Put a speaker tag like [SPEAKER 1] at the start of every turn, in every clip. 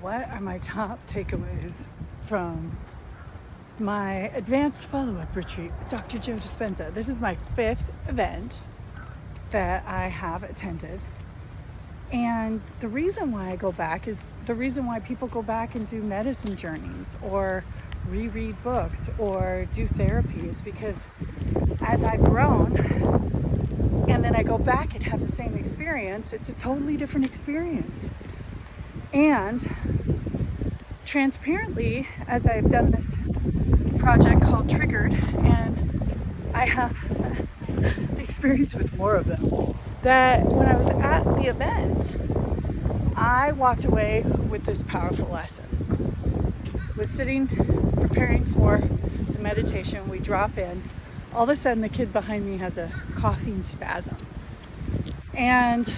[SPEAKER 1] what are my top takeaways from my advanced follow-up retreat with Dr. Joe Dispenza? This is my 5th event that I have attended. And the reason why I go back is the reason why people go back and do medicine journeys or reread books or do therapy is because as I've grown and then I go back and have the same experience, it's a totally different experience. And transparently, as I've done this project called Triggered, and I have experience with more of them, that when I was at the event, I walked away with this powerful lesson. Was sitting, preparing for the meditation, we drop in, all of a sudden the kid behind me has a coughing spasm. And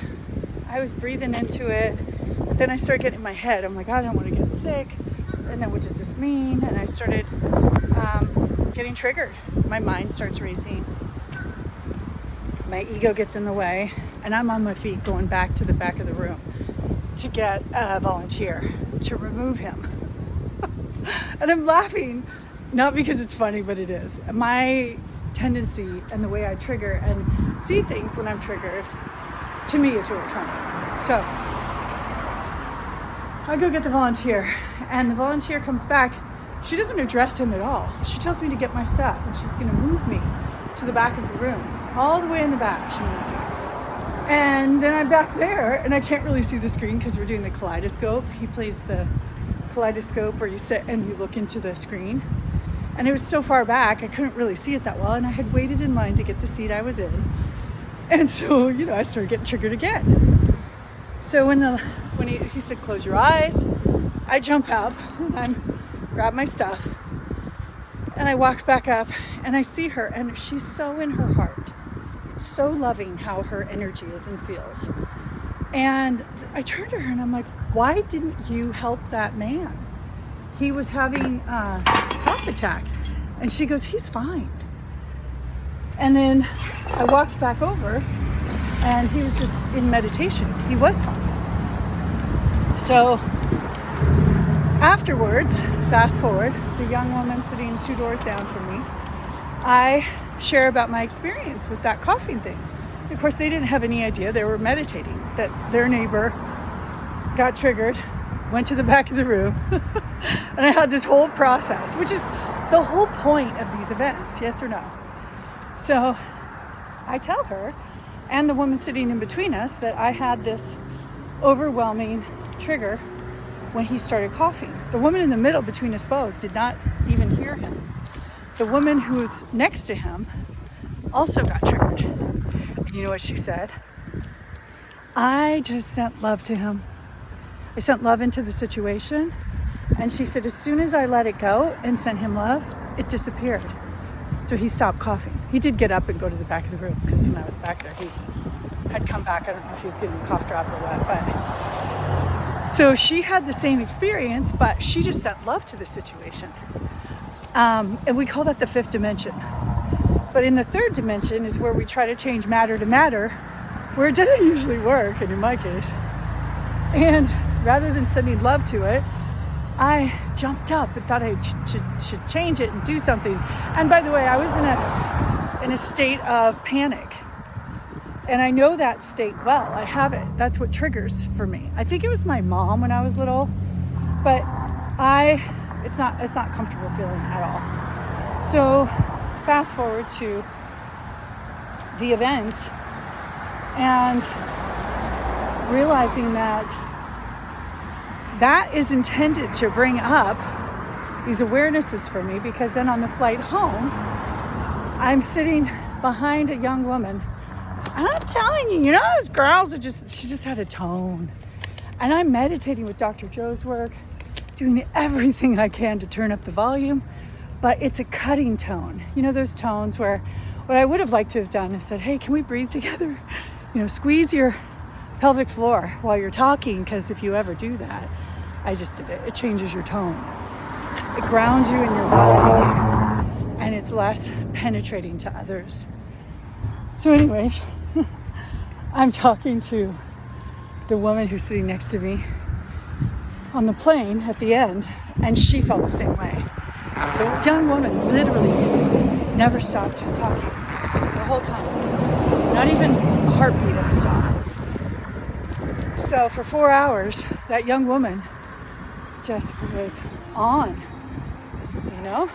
[SPEAKER 1] I was breathing into it, but then I started getting in my head, I'm like, I don't want to get sick, and then what does this mean? And I started getting triggered. My mind starts racing. My ego gets in the way, and I'm on my feet going back to the back of the room to get a volunteer to remove him. And I'm laughing, not because it's funny, but it is. My tendency and the way I trigger and see things when I'm triggered, to me, is really funny. So I go get the volunteer, and the volunteer comes back. She doesn't address him at all. She tells me to get my stuff, and she's going to move me to the back of the room. All the way in the back, she moves me. And then I'm back there, and I can't really see the screen because we're doing the kaleidoscope. He plays the kaleidoscope where you sit and you look into the screen. And it was so far back, I couldn't really see it that well, and I had waited in line to get the seat I was in. And so, I started getting triggered again. So when he said, close your eyes, I jump up, and I grab my stuff, and I walk back up, and I see her, and she's so in her heart. So loving how her energy is and feels. And I turned to her and I'm like, why didn't you help that man? He was having a cough attack. And she goes, he's fine. And then I walked back over and he was just in meditation. He was fine. So afterwards, fast forward, the young woman sitting 2 doors down from me, I share about my experience with that coughing thing. Of course, they didn't have any idea. They were meditating, that their neighbor got triggered, went to the back of the room, and I had this whole process, which is the whole point of these events, yes or no? So I tell her, and the woman sitting in between us, that I had this overwhelming trigger when he started coughing. The woman in the middle between us both did not even hear him. The woman who was next to him also got triggered. And you know what she said? I just sent love to him. I sent love into the situation. And she said, as soon as I let it go and sent him love, it disappeared. So he stopped coughing. He did get up and go to the back of the room because when I was back there, he had come back. I don't know if he was getting a cough drop or what, but so she had the same experience, but she just sent love to the situation. And we call that the 5th dimension. But in the 3rd dimension is where we try to change matter to matter, where it doesn't usually work, and in my case. And rather than sending love to it, I jumped up and thought I should change it and do something. And by the way, I was in a state of panic. And I know that state well. I have it. That's what triggers for me. I think it was my mom when I was little, but it's not comfortable feeling at all. So fast forward to the event and realizing that is intended to bring up these awarenesses for me, because then on the flight home, I'm sitting behind a young woman, and I'm telling you, those girls she just had a tone. And I'm meditating with Dr. Joe's work, doing everything I can to turn up the volume, but it's a cutting tone. Those tones where what I would have liked to have done is said, hey, can we breathe together? Squeeze your pelvic floor while you're talking, because if you ever do that, I just did it. It changes your tone. It grounds you in your body, and it's less penetrating to others. So anyways, I'm talking to the woman who's sitting next to me, on the plane at the end, and she felt the same way. The young woman literally never stopped talking the whole time. Not even a heartbeat of a stop. So for 4 hours, that young woman just was on, you know?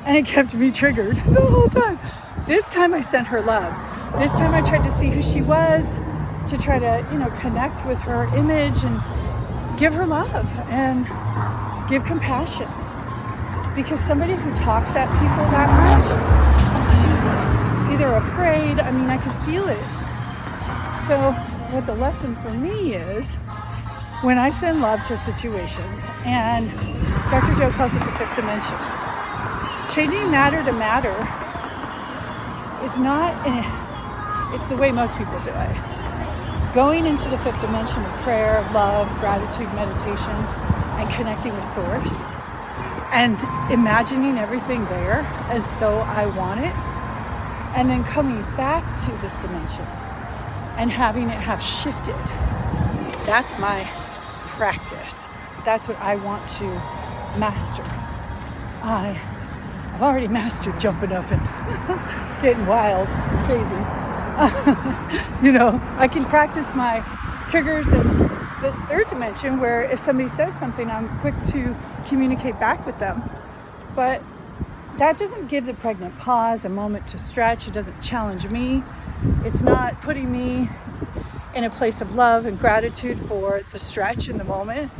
[SPEAKER 1] And it kept me triggered the whole time. This time I sent her love. This time I tried to see who she was, to try to, connect with her image and give her love and give compassion. Because somebody who talks at people that much, she's either afraid, I could feel it. So what the lesson for me is, when I send love to situations, and Dr. Joe calls it the fifth dimension, changing matter to matter is not, it's the way most people do it. Going into the fifth dimension of prayer, love, gratitude, meditation, and connecting with Source, and imagining everything there as though I want it, and then coming back to this dimension and having it have shifted. That's my practice. That's what I want to master. I've already mastered jumping up and getting wild, crazy. I can practice my triggers in this third dimension, where if somebody says something, I'm quick to communicate back with them. But that doesn't give the pregnant pause a moment to stretch. It doesn't challenge me. It's not putting me in a place of love and gratitude for the stretch in the moment.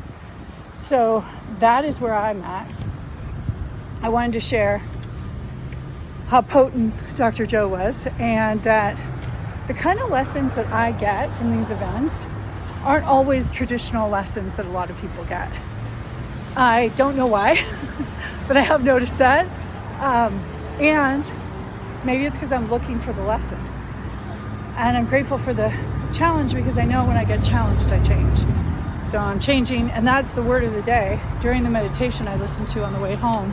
[SPEAKER 1] So that is where I'm at. I wanted to share how potent Dr. Joe was, and that the kind of lessons that I get from these events aren't always traditional lessons that a lot of people get. I don't know why, but I have noticed that. And maybe it's because I'm looking for the lesson. And I'm grateful for the challenge, because I know when I get challenged, I change. So I'm changing, and that's the word of the day. During the meditation I listened to on the way home,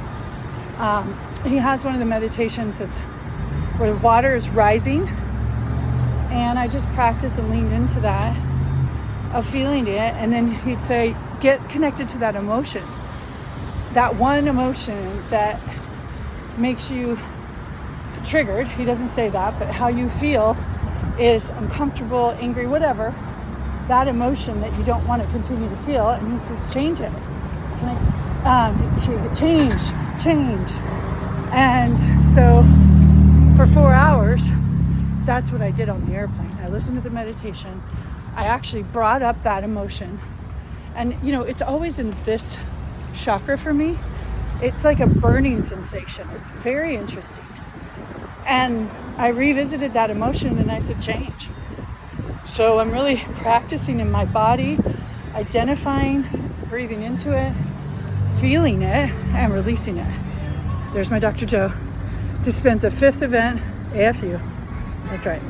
[SPEAKER 1] he has one of the meditations that's where the water is rising, and I just practiced and leaned into that, of feeling it, and then he'd say, get connected to that emotion, that one emotion that makes you triggered. He doesn't say that, but how you feel is uncomfortable, angry, whatever, that emotion that you don't want to continue to feel. And he says, change it. Change. And so for 4 hours, that's what I did on the airplane. I listened to the meditation. I actually brought up that emotion. And, it's always in this chakra for me. It's like a burning sensation. It's very interesting. And I revisited that emotion and I said, change. So I'm really practicing in my body, identifying, breathing into it, feeling it, and releasing it. There's my Dr. Joe. Dispenza 5th event, AFU. That's right.